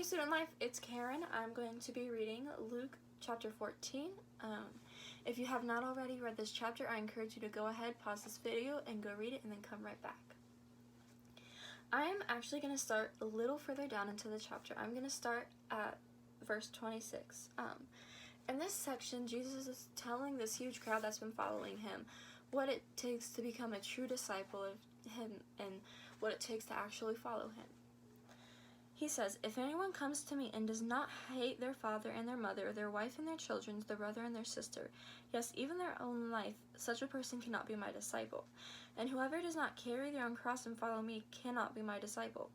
Student Life, it's Karen. I'm going to be reading Luke chapter 14. If you have not already read this chapter, I encourage you to go ahead, pause this video, and go read it, and then come right back. I am actually going to start a little further down into the chapter. I'm going to start at verse 26. In this section, Jesus is telling this huge crowd that's been following him what it takes to become a true disciple of him and what it takes to actually follow him. He says, "If anyone comes to me and does not hate their father and their mother, their wife and their children, their brother and their sister, yes, even their own life, such a person cannot be my disciple. And whoever does not carry their own cross and follow me cannot be my disciple."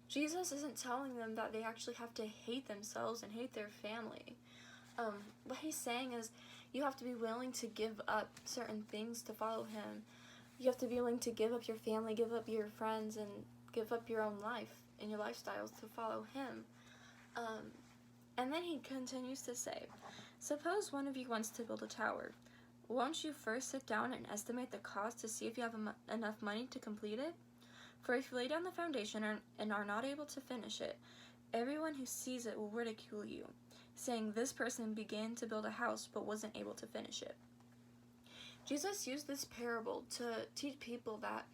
Jesus isn't telling them that they actually have to hate themselves and hate their family. What he's saying is you have to be willing to give up certain things to follow him. You have to be willing to give up your family, give up your friends, and give up your own life and your lifestyles to follow him. And then he continues to say, "Suppose one of you wants to build a tower. Won't you first sit down and estimate the cost to see if you have enough money to complete it? For if you lay down the foundation and are not able to finish it, everyone who sees it will ridicule you, saying, 'This person began to build a house but wasn't able to finish it.'" Jesus used this parable to teach people that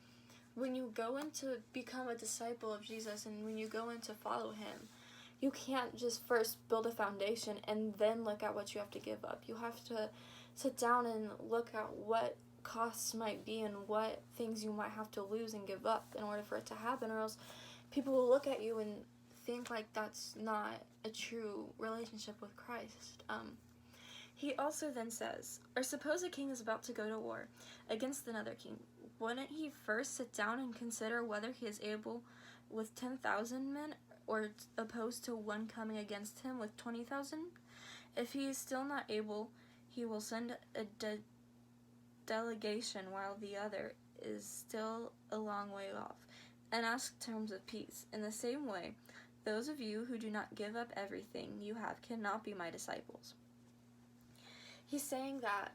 when you go in to become a disciple of Jesus and when you go in to follow him, you can't just first build a foundation and then look at what you have to give up. You have to sit down and look at what costs might be and what things you might have to lose and give up in order for it to happen, or else people will look at you and think like that's not a true relationship with Christ. He also then says, "Or suppose a king is about to go to war against another king. Wouldn't he first sit down and consider whether he is able with 10,000 men, or opposed to one coming against him with 20,000? If he is still not able, he will send a delegation while the other is still a long way off, and ask terms of peace. In the same way, those of you who do not give up everything you have cannot be my disciples." He's saying that,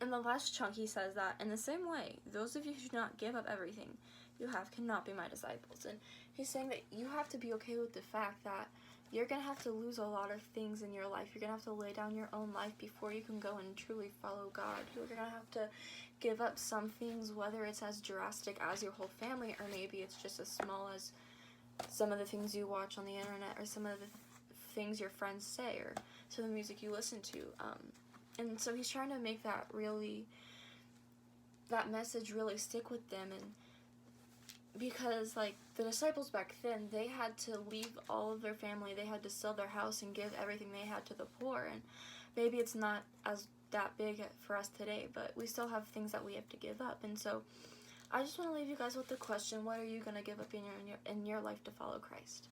in the last chunk he says that, in the same way, those of you who do not give up everything you have cannot be my disciples. And he's saying that you have to be okay with the fact that you're going to have to lose a lot of things in your life. You're going to have to lay down your own life before you can go and truly follow God. You're going to have to give up some things, whether it's as drastic as your whole family, or maybe it's just as small as some of the things you watch on the internet, or some of the things your friends say, or some of the music you listen to. And so he's trying to make that message really stick with them. And because, like, the disciples back then, they had to leave all of their family, they had to sell their house and give everything they had to the poor. And maybe it's not as that big for us today, but we still have things that we have to give up. And so I just want to leave you guys with the question: what are you going to give up in your life to follow Christ?